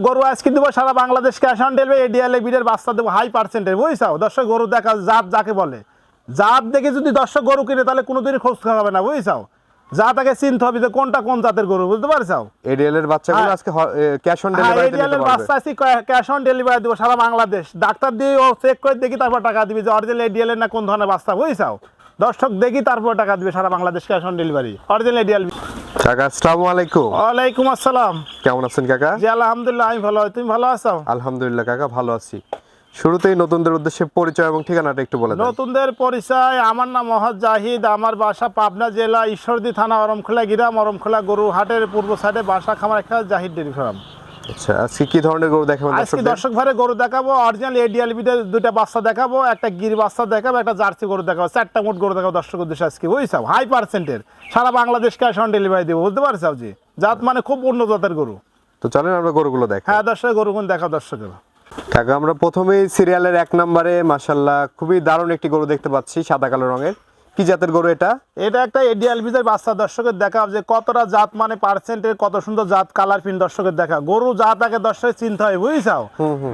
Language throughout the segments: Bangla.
গরু আজকে দেবো সারা Bangladesh cash on delivery. ADL বিডের বাচ্চা দেবো হাই পার্সেন্টেজ, বুঝছাও। দর্শক গরু দেখা জাত যাকে বলে, জাত দেখে যদি দর্শক গরু কিনে তাহলে কোনোদিনই খোঁজ খাবে না, বুঝছাও। জাত আগে চিনতে হবে যে কোনটা কোন জাতের গরু, বুঝতে পারছাও। এডিএল এর বাচ্চাগুলো আজকে ক্যাশ অন ডেলিভারি দিতে এডিএল এর বাচ্চা আজকে ক্যাশ অন ডেলিভারি দেবো সারা বাংলাদেশ। ডাক্তার দিয়ে ও চেক করে দেখি তারপর টাকা দিবি যে অরিজিনাল এডিএল এর না কোন ধরনের বাচ্চা, বুঝছাও। দর্শক দেখি তারপর টাকা দিবে সারা Bangladesh cash on delivery original ADL. কাকা আসসালামু আলাইকুম। ওয়ালাইকুম আসসালাম। কেমন আছেন কাকা? জি আলহামদুলিল্লাহ, আমি ভালো। তুমি ভালো আছো? আলহামদুলিল্লাহ কাকা, ভালো আছি। শুরুতেই নতুনদের উদ্দেশ্যে পরিচয় এবং ঠিকানাটা একটু বলে দেন। নতুনদের পরিচয়, আমার নাম মোহাম্মদ জাহিদ, আমার বাসা পাবনা জেলা ঈশ্বরদী থানা অরমখোলা গ্রাম, অরমখোলা গরু হাটের পূর্ব সাইডে বাসা খামার একটা জাহিদ ডেয়ারি ফার্ম। আচ্ছা, আজকে কি ধরনের গরু দেখাবেন? আজকে দর্শক ভাইরে গরু দেখাবো, অরিজিনাল এডিএল বিডের দুইটা বাচ্চা দেখাবো, একটা গির বাচ্চা দেখাবো, একটা জার্সি গরু দেখাবো, চারটা মোট গরু দেখাবো দর্শক উদ্দেশ্যে আজকে, বুঝছাও। হাই পার্সেন্টের সারা বাংলাদেশ ক্যাশ অন ডেলিভারি দেবো, বুঝতে পারছাও। জি জাত মানে খুব উন্নত জাতের গরু। তো চলেন আমরা গরুগুলো দেখাই। হ্যাঁ দর্শক গরুগুলো দেখাও দর্শকের। কাকা আমরা প্রথমেই সিরিয়ালের 1 নম্বরে মাশাআল্লাহ খুবই দারুণ একটি গরু দেখতে পাচ্ছি, সাদা কালো রঙের। কি জাতের গরু এটা? এটা একটা এডিএল বিডের বাচ্চা। দর্শকের দেখাও যে কতটা জাত মানে পার্সেন্টের, কত সুন্দর জাত, কালার প্রিন্ট। দর্শকের দেখা গরু জাত আগে দর্শকের চিনতে হয়, বুঝছাও।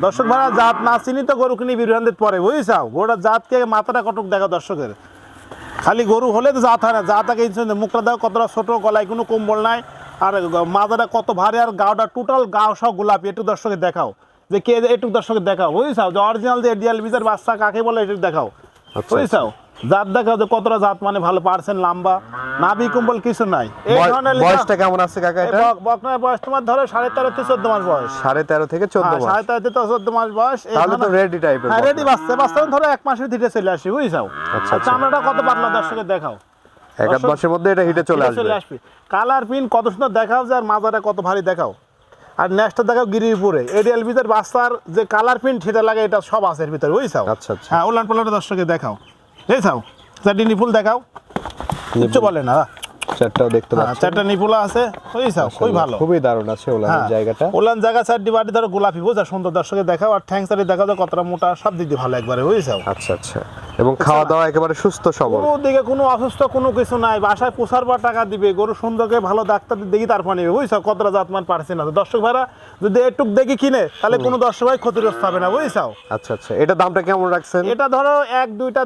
দর্শক ভাড়া জাত না চিনি তো গরু কিনে বিভ্রান্তির পরে, বুঝছাও। গরুটা জাতকে মাথাটা কটক দেখা দর্শকের। খালি গরু হলে তো জাত হয় না, জাত আগে মুখটা দেখো কতটা ছোট, গলায় কোনো কম্বল নাই, আর মাথাটা কত ভারী, আর গাওটা টোটাল গাও সব গোলাপি। একটু দর্শকের দেখাও যে কে, একটু দর্শকের দেখাও, বুঝছাও। যে অরিজিনাল যে এডিএল বিডের বাচ্চা কাকে বলে একটু দেখাও, বুঝছাও। জাত দেখাও যে কতটা জাত মানে ভালো, পার্সেন্ট লম্বা, নাভি কম্বল কিছু নাই। এই ধরনের বয়সটা কেমন আছে কাকা এটা? বকনার বয়স তোমার ধরো 13.5 থেকে 14 মাস বয়স। 13.5 থেকে 14 মাস। 13.5 থেকে 14 মাস বয়স। তাহলে তো রেডি টাইপের। হ্যাঁ রেডি বাচ্চা। বাচ্চা ধরো 1 মাসের দিকে চলে আসবে, বুঝছাও। আচ্ছা, চামড়াটা কত পাতলা দর্শকের দেখাও। 1 মাসের মধ্যে এটা হিটে চলে আসবে। কালার প্রিন্ট কত সুন্দর দেখাও, যে আর মাজাটা কত ভারী দেখাও। আর নেক্সটটা দেখাও গিরির উপরে এডিএল বিডের বাচ্চার যে কালার প্রিন্ট সেটা লাগে, এটা সব আছে এর ভিতরে, বুঝছাও। আচ্ছা আচ্ছা। হ্যাঁ উলান পালানটা দর্শকে দেখাও, বুঝছাও। চারটি নিপুল দেখাও, কিচ্ছু বলে না। চারটাও দেখতে পাচ্ছেন, চারটা নিপুলা আছে, বুঝছাও। খুবই ভালো, খুবই দারুণ আছে ওলানের জায়গাটা। ওলান জায়গা চারটি বাড়ি ধরো গোলাপি, বুঝা সুন্দর দর্শকে দেখাও। আর ঠ্যাং চারি দেখাও কতটা মোটা, সব দিক দিয়ে ভালো একবারে, বুঝছাও। আচ্ছা আচ্ছা। এবং খাওয়া দাওয়া একেবারে সুস্থ সবল, কোনো দিকে কোনো অসুস্থ কোনো কিছু নাই। বাসায় পোষার পর টাকা দিবে, গরু সুন্দরকে ভালো ডাক্তার দেখি তারপর নেবে, বুঝছাও। কতটা জাতমান পারছে না দর্শক ভাইরা যদি একটুক দেখি কিনে তাহলে কোনো দর্শক ভাই ক্ষতিগ্রস্ত হবে না, বুঝছাও। আচ্ছা আচ্ছা। এটা দামটা কেমন রাখছেন? এটা ধরো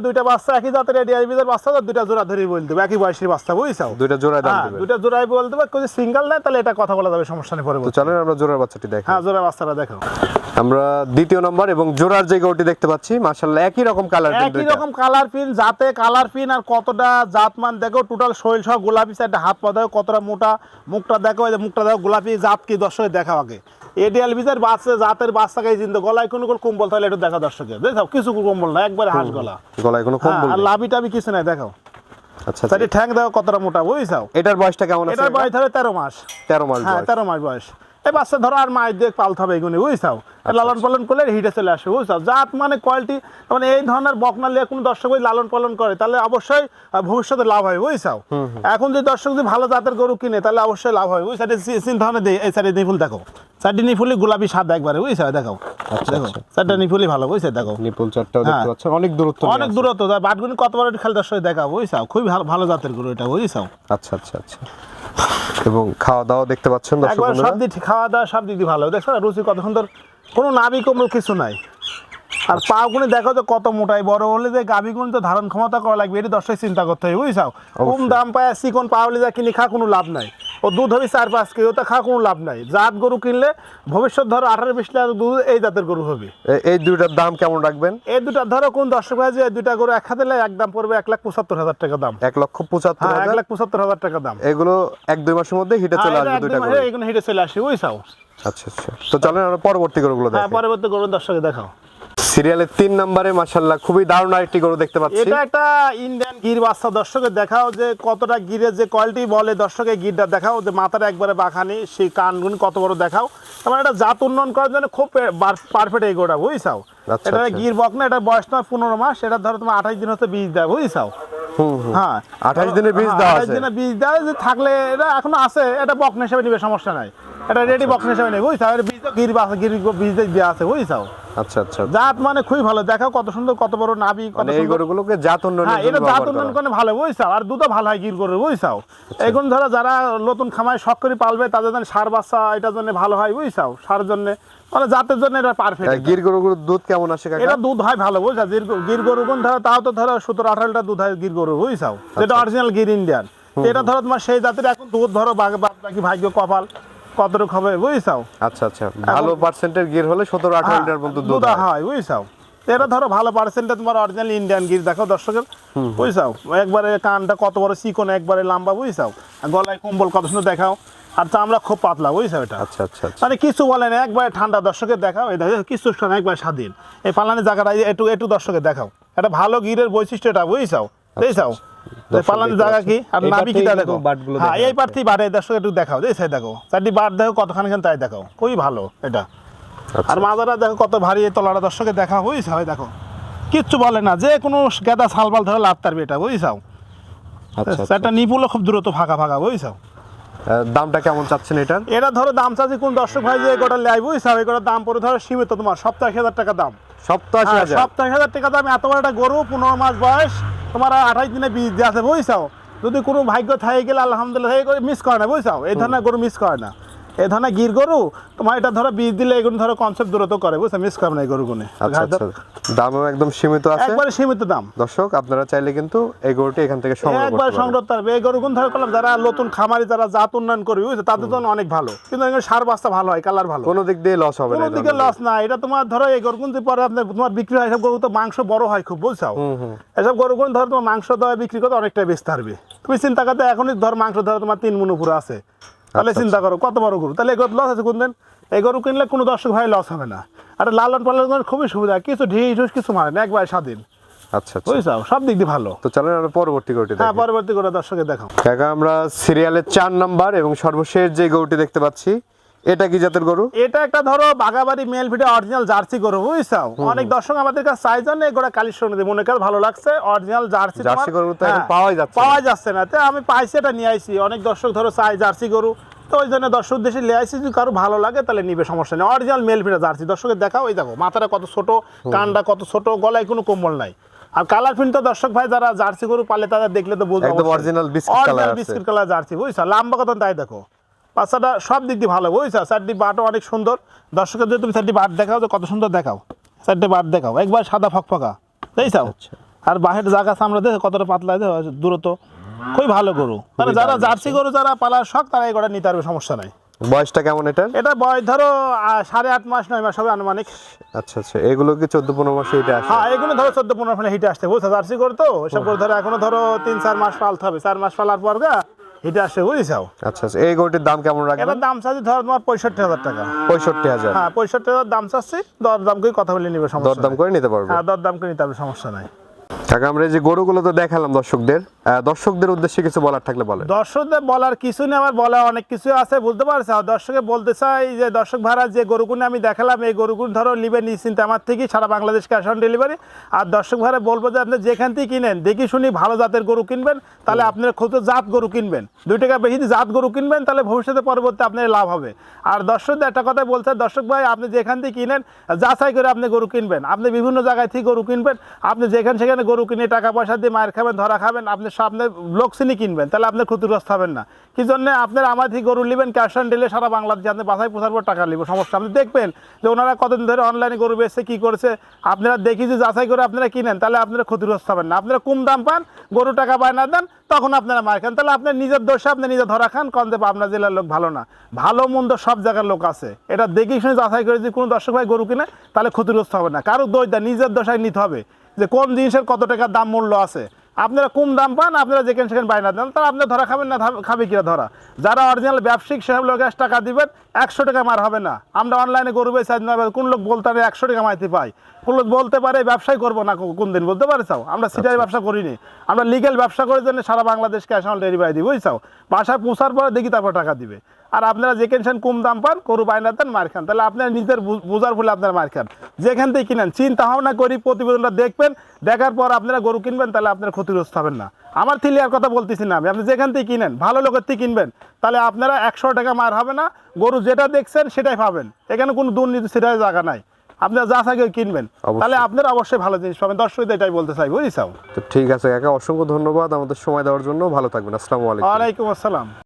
দুইটা বাচ্চা একই জাতের এডিএল বিডের বাচ্চা, দুইটা জোড়া ধরে বলতে হবে, একই বয়সের বাচ্চা, বুঝছাও। দুইটা জোড়ায় দাম দিবেন? দুইটা জোড়ায় বলতে হবে, যদি সিঙ্গেল নেয় তাহলে এটা কথা বলা যাবে, সমস্যা নেই। পরে তো চলেন আমরা জোড়ার বাচ্চাটি দেখাই। হ্যাঁ জোড়া বাচ্চাটা দেখো। আমরা দ্বিতীয় নম্বর এবং জোড়ার যে গরুটি দেখতে পাচ্ছি মাশাআল্লাহ একই রকম কালার, একই রকম কালার পিন, জাতে কালার পিন। আর কতটা জাতমান দেখো, টোটাল শরীর সহ গোলাপি, সাইডে হাত পা দেখো কতটা মোটা, মুখটা দেখো, এই যে মুখটা দেখো গোলাপি। জাত কি দর্শকে দেখাও আগে। এডিএল বিডের বাচ্চা জাতের বাচ্চাকে চিনতে, গলায় কোনো কম্বল তাহলে একটু দেখা দর্শকে, দেখাও। কিছু কম্বল না, একবারে হাঁস গলা, গলায় কোনো কম্বল আর লাভি টাবি কিছু নাই, দেখাও। আচ্ছা সাইডে ঠ্যাং দেখো কতটা মোটা, বুঝছাও। এটার বয়সটা কেমন আছে? এটার বয়স ধরো 13 মাস। 13 মাস হ্যাঁ বয়স। 13 মাস বয়স। এই বাচ্চা ধরো আর মায়ের দিয়ে পালতে হবে এগুলো, বুঝছাও। লালন পালন করলে হিটে চলে আসবে, বুঝছাও। জাত মানে কোয়ালিটি, মানে এই ধরনের বকনা নিয়ে কোনো দর্শক লালন পালন করে তাহলে অবশ্যই ভবিষ্যতে লাভ হয়, বুঝছাও। এখন যদি দর্শক যদি ভালো জাতের গরু কিনে তাহলে অবশ্যই লাভ হয়, বুঝছাও। চিন্তা ভাবনা দেয়। এই সাইডে নিপুল দেখো, চারটি নিপুলি গোলাপি সাদা একবারে, বুঝছাও। দেখাও দেখো চারটা নিপুলি ভালো, বুঝছো। দেখো নিপুল চারটাও দেখতে পাচ্ছেন, অনেক দূরত্ব, অনেক দূরত্ব। বাটগুনি কতবার খালি দর্শক দেখাও, বুঝছাও। খুবই ভালো জাতের গরু এটা, বুঝছাও। আচ্ছা আচ্ছা আচ্ছা। এবং খাওয়া দাওয়া দেখতে পাচ্ছেন দর্শক একবার বন্ধুরা, সব দিক খাওয়া দাওয়া সব দিক ভালো, দেখছো না রুচি কত সুন্দর, কোনো নাভি কম্বল কিছু নাই। আর পাগুনি দেখো তো কত মোটাই, বড় হলে যে গাভীগুনি তো ধারণ ক্ষমতা করা লাগবে, এটি দর্শক চিন্তা করতে হবে, বুঝছাও। কম দাম পায় চিকন পাওয়ালি যা কিনে খা কোনো লাভ নাই। ও দুধ হবে 4-5 কেজি, ওটা খা কোনো লাভ নাই। জাত গরু কিনলে ভবিষ্যৎ ধরো 18-20 লিটার দুধ এই জাতের গরু হবে। এই দুইটার দাম কেমন রাখবেন? এই দুটা ধরো কোন দর্শক ভাই যে দুইটা গরু এক হাতে একদম পড়বে 1,75,000 টাকা দাম। 1,75,000? 1,75,000 টাকা দাম। এগুলো 1-2 মাসের মধ্যে হিটে চলে আসবে দুইটা গরু? এগুলো হিটে চলে আসে, বুঝছাও। আচ্ছা আচ্ছা। তো চলেন আমরা পরবর্তী গরুগুলো দেখাই। হ্যাঁ পরবর্তী গরু দর্শকে দেখাও। সিরিয়ালের 3 নম্বরে মাশাআল্লাহ খুবই দারুণ আরেকটি গরু দেখতে পাচ্ছি। এটা একটা ইন্ডিয়ান গির বাচ্চা, দর্শকে দেখাও যে কতটা গিরের যে কোয়ালিটি বলে, দর্শকে গিরটা দেখাও যে মাথাটা একবারে বাঁকানি, সেই কানগুন কত বড় দেখাও। আমার এটা জাত উন্নয়ন করার জন্য খুব পারফেক্ট এই গরুটা, বুঝছাও। এটা গির বক না, এটা বয়স না 15 মাস। এটা ধরো তোমার 28 দিন হচ্ছে বীজ দেয়, বুঝছাও। হ্যাঁ 28 দিনের বীজ দেওয়া আছে। 28 দিনের বীজ দেয় যে থাকলে এটা এখনো আছে, এটা বকনা হিসেবে নিবে, সমস্যা নাই। এটা রেডি বকনা হিসেবে নেই, বুঝছাও। এর বীজ তো গির বীজ দেওয়া আছে, বুঝছাও। আচ্ছা আচ্ছা, জাত মানে খুবই ভালো, দেখো কত সুন্দর, কত বড় নাভি, কত মানে এই সুন্দর। গরুগুলোকে জাত উন্নয়নের হ্যাঁ, জন্য এটা জাত ব্যবহার উন্নয়ন করা। করে ভালো, বুঝছাও। আর দুধও ভালো হয় গির গরুর, বুঝছাও। এখন ধরো যারা নতুন খামায় শখ করে পালবে তাদের জন্য সার বাচ্চা এটার জন্য ভালো হয়, বুঝছাও। সারের জন্য মানে জাতের জন্য এটা পারফেক্ট। গির গরুগুলোর দুধ কেমন আসে কাকা? এটা দুধ হয় ভালো, বুঝছা। গির গরু কোন ধরো তাও তো ধরো 17-18 লিটার দুধ হয় গির গরু, বুঝছাও, যেটা অরিজিনাল গির ইন্ডিয়ান। এটা ধরো তোমার সেই জাতের এখন দুধ ধরো বাদ বাকি ভাগ্য কপাল কতটুকু হবে, বুঝছাও। আচ্ছা আচ্ছা, ভালো পার্সেন্টের গির হলে 17-18 লিটার পর্যন্ত দুধ হয়। হয়, বুঝছাও। এটা ধরো ভালো পার্সেন্টে তোমার অরিজিনাল ইন্ডিয়ান গির, দেখো দর্শকের, বুঝছাও। একবারে কানটা কত বড় চিকন, একবারে লম্বা, বুঝছাও। গলায় কম্বল কত সুন্দর দেখাও, আর চামড়া খুব পাতলা, বুঝছাও। এটা আচ্ছা আচ্ছা আচ্ছা, মানে কিছু বলে না, একবারে ঠান্ডা। দর্শকের দেখাও, এই দেখো কিছু না, একবার স্বাধীন। এই পালানের জায়গাটা একটু একটু দর্শকের দেখাও, এটা ভালো গিরের বৈশিষ্ট্য এটা, বুঝছাও, বুঝছাও। পালানের জায়গা কি আর এই নাভি কি পার্টেই দেখো। কিন্তু বাটগুলো হ্যাঁ, দেখা এই পার্থি বাটে দর্শক একটু দেখাও, দেখো দেখো চারটি বাট দেখো কতখানি, তাই দেখো খুবই ভালো এটা। আর মাজারা দেখো কত ভারী, এই তলাটা দর্শকের দেখা, বুঝছাও। এই দেখো কিচ্ছু বলে না, যে কোনো গেদা সালবাল ধরে লাভ তারবে এটা, বুঝছাও। আচ্ছা একটা নিপুলও খুব দ্রুত ফাঁকা ফাঁকা, বুঝছাও। দামটা কেমন চাচ্ছেন এটার? এটা ধরো দাম চাচ্ছি কোন দর্শক ভাই যে গোটা লাই, বুঝছাও। এগুলোর দাম পড়ে ধরো সীমিত তোমার 87,000 টাকা দাম। 87,000? 87,000 টাকা দাম। এত বড় একটা গরু, 15 মাস বয়স, তোমার 28 দিনে বীজ দিয়ে আছে, বুঝছাও। যদি কোনো ভাগ্য থাকে গেলে আলহামদুলিল্লাহ, এই মিস করে না, বুঝছাও। এই ধরনের গরু মিস করে না, এই ধরনের গির গরু তোমার এটা ধরো বীজ দিলে এগুলো ধরো কনসেপ্ট দূরত্ব করে, বুঝছো, মিস করে না এই গরুগুলো। আচ্ছা আচ্ছা, দামও একদম সীমিত আছে, একবারে সীমিত দাম। দর্শক আপনারা চাইলে কিন্তু এই গরুটি এখান থেকে সংগ্রহ একবার করতে সংগ্রহ পারেন। করবে এই গরুগুলো ধরো করলাম, যারা নতুন খামারি, যারা জাত উন্নয়ন করবে, বুঝছো, তাদের জন্য অনেক ভালো। কিন্তু এগুলো সার বাচ্চা ভালো হয়, কালার ভালো, কোনো দিক দিয়ে লস হবে না, কোনো এই দিকে ধরনের লস না। এটা তোমার ধরো এই গরুগুলো পরে আপনার তোমার বিক্রি হয়, এসব গরু তো মাংস বড় হয় খুব, বুঝছো। এসব গরুগুলো ধরো তোমার মাংস দেওয়া বিক্রি করতে অনেকটাই বেচতে পারবে। তুমি চিন্তা করতে এখনই ধর মাংস ধরো তোমার 3 মণ উপরে আছে, তাহলে চিন্তা করো কত বড় গরু। তাহলে এই গরু লস আছে কোনদিন? এই গরু কিনলে কোনো দর্শক ভাই লস হবে না। আর লালন পালন করার খুবই সুবিধা, কিছু ঢিস কিছু মানে না, একবার স্বাধীন, আচ্ছা আচ্ছা, বুঝছো, সব দিক দিয়ে ভালো। তো চলেন আমরা পরবর্তী গরুটি হ্যাঁ, দেখি। পরবর্তী করে দর্শকের দেখাও। কাকা আমরা সিরিয়ালের 4 নাম্বার এবং সর্বশেষ যে গরুটি দেখতে পাচ্ছি, এটা কি জাতের গরু? এটা একটা ধরো বাগাবাড়ি মেল ফিটে অরিজিনাল জার্সি গরু, বুঝছো। অনেক দর্শক আমাদের কাছে চাইছেন এই গোটা কালেকশন দিয়ে, মনে কর ভালো লাগছে অরিজিনাল জার্সি। জার্সি গরু তো এখন পাওয়াই যাচ্ছে না। পাওয়া যাচ্ছে না, তো আমি পাইছি, এটা নিয়ে আইছি। অনেক দর্শক ধরো চাই জার্সি গরু, তো ওই জন্য দর্শক দেশে নিয়ে আইছি। যদি কারো ভালো লাগে তাহলে নিবে, সমস্যা নেই। অরিজিনাল মেল ফিটে জার্সি দর্শকের দেখাও, ওই দেখো মাথাটা কত ছোট, কানটা কত ছোট, গলায় কোনো কম্বল নাই। আর কালার প্রিন্ট তো দর্শক ভাই যারা জার্সি গরু পালে তাদের দেখলে তো বুঝতে একদম অরিজিনাল বিস্কিট কালার আছে, বিস্কিট কালার জার্সি, বুঝছো। লম্বা কত তাই দেখো, বাচ্চাটা সব দিক দিয়ে ভালো, বুঝছো। চারটি বাটও অনেক সুন্দর। দর্শকের যদি তুমি চারটি বাট দেখাও যে কত সুন্দর দেখাও, চারটি বাট দেখাও, একবার সাদা ফকফকা, দেখছাও। আর বাহের জায়গা চামড়া দেখো কতটা পাতলা, দূরত্ব খুবই ভালো গরু। মানে যারা জার্সি গরু যারা পালার শখ, তারা এই গরু নিতে পারবে, সমস্যা নাই। বয়সটা কেমন এটার? এটা বয়স ধরো 8.5 মাস 9 মাস হবে আনুমানিক। আচ্ছা আচ্ছা, এগুলো কি 14-15 মাসে এটা আসে? হ্যাঁ, এগুলো ধরো 14-15 মাসে হিটে আসতে, বুঝছো। জার্সি গরু তো এসব গরু ধরো এখনো ধরো 3-4 মাস পালতে হবে, 4 মাস পালার পর হিটে আসে, বুঝছাও। আচ্ছা আচ্ছা, এই গরুটির দাম কেমন রাখবেন? এটার দাম চাচ্ছি ধরো তোমার 65,000 টাকা। 65,000? হ্যাঁ, 65,000 দাম চাচ্ছি, দরদাম করে কথা বলে নিবে, সমস্যা দরদাম নাই। করে নিতে পারবো। হ্যাঁ, দরদাম করে নিতে হবে, সমস্যা নাই। কাকা আমরা এই যে গরুগুলো তো দেখালাম দর্শকদের উদ্দেশ্যে কিছু বলার থাকলে বলেন। দর্শকদের বলার কিছু নেই, আমার বলা অনেক কিছু আছে, বুঝতে পারছো। দর্শকে বলতে চাই যে দর্শক ভাড়া যে গরুগুলো আমি দেখালাম, এই গরুগুলো ধরো নিবে নিশ্চিন্তে আমার থেকে, সারা বাংলাদেশ ক্যাশ অন ডেলিভারি। আর দর্শক ভাড়া বলবো যে আপনি যেখান থেকে কিনেন দেখি শুনি ভালো জাতের গরু কিনবেন, তাহলে আপনার খুব জাত গরু কিনবেন। 2 টাকা বেশি দিয়ে জাত গরু কিনবেন, তাহলে ভবিষ্যতে পরবর্তী আপনার লাভ হবে। আর দর্শকদের একটা কথা বলছে, দর্শক ভাই আপনি যেখান থেকে কিনেন যাচাই করে আপনি গরু কিনবেন। আপনি বিভিন্ন জায়গায় থেকে গরু কিনবেন, আপনি যেখানে সেখানে গরু কিনে টাকা পয়সা দিয়ে মায়ের খাবেন, ধরা খাবেন, আপনি সামনে লোক চিনি কিনবেন, তাহলে আপনার ক্ষতিগ্রস্ত হবেন না। কি জন্য আপনার আমার থেকে গরু নেবেন ক্যাশ অন ডেলিভারি, সারা বাংলাদেশে আপনি বাসায় পৌঁছার পর টাকা নিব, সমস্যা। আপনি দেখবেন যে ওনারা কতদিন ধরে অনলাইনে গরু বেচছে, কী করছে, আপনারা দেখি যে যাচাই করে আপনারা কিনেন, তাহলে আপনারা ক্ষতিগ্রস্ত হবেন না। আপনারা কম দাম পান, গরু টাকা বায়না দেন, তখন আপনারা মার খান, তাহলে আপনার নিজের দোষে আপনি নিজে ধরা খান। কন যে আপনার জেলার লোক ভালো না, ভালো মন্দ সব জায়গার লোক আছে। এটা দেখি শুনে যাচাই করে যদি কোনো দর্শক ভাই গরু কিনে, তাহলে ক্ষতিগ্রস্ত হবে না। কারো দোষ দেয়, নিজের দোষায় নিতে হবে যে কোন জিনিসের কত টাকার দাম মূল্য আছে। আপনারা কম দাম পান, আপনারা যেখানে সেখানে বাইনা দেন, তাহলে আপনি ধরা খাবেন না, খাবে কিনা ধরা। যারা অরিজিনাল ব্যবসায়িক সেসব লোক টাকা দিবেন, 100 টাকা মার হবে না। আমরা অনলাইনে গরু বেচে কোন লোক বলতে পারে 100 টাকা মাইতে পাই, কোন লোক বলতে পারে ব্যবসায় করবো না কোন দিন, বলতে পারছাও। আমরা সিটাই ব্যবসা করিনি, আমরা লিগেল ব্যবসা করে জন্য সারা বাংলাদেশ ক্যাশ অন ডেলিভারি দিই, বুঝছাও। বাসায় পৌঁছার পরে দেখি তারপর টাকা দিবে। আর আপনারা যেখানে সেখানে কম দাম পান, গরু বাইনা দেন, মার খান, তাহলে আপনারা নিজের বোঝার ফলে আপনারা মার খান। যেখান থেকে কিনেন চিন্তা ভাবনা করি, প্রতিবেদনটা দেখবেন, দেখার পর আপনারা গরু কিনবেন, তাহলে আপনারা ক্ষতিগ্রস্ত হবেন না। আমার থিলিয়ার কথা বলতেছি না আমি, আপনি যেখান থেকে কিনেন ভালো লোকের থেকে কিনবেন, তাহলে আপনারা 100 টাকা মার হবে না। গরু যেটা দেখছেন সেটাই পাবেন, এখানে কোনো দুর্নীতি সেটাই জায়গা নাই। আপনারা যা চাই কিনবেন, অবশ্যই। তাহলে আপনারা অবশ্যই ভালো জিনিস পাবেন। দর্শক এটাই বলতে চাই, বুঝিসাও। তো ঠিক আছে কাকা, অসংখ্য ধন্যবাদ আমাদের সময় দেওয়ার জন্য। ভালো থাকবেন। আসসালামু আলাইকুম। ওয়ালাইকুম আসসালাম।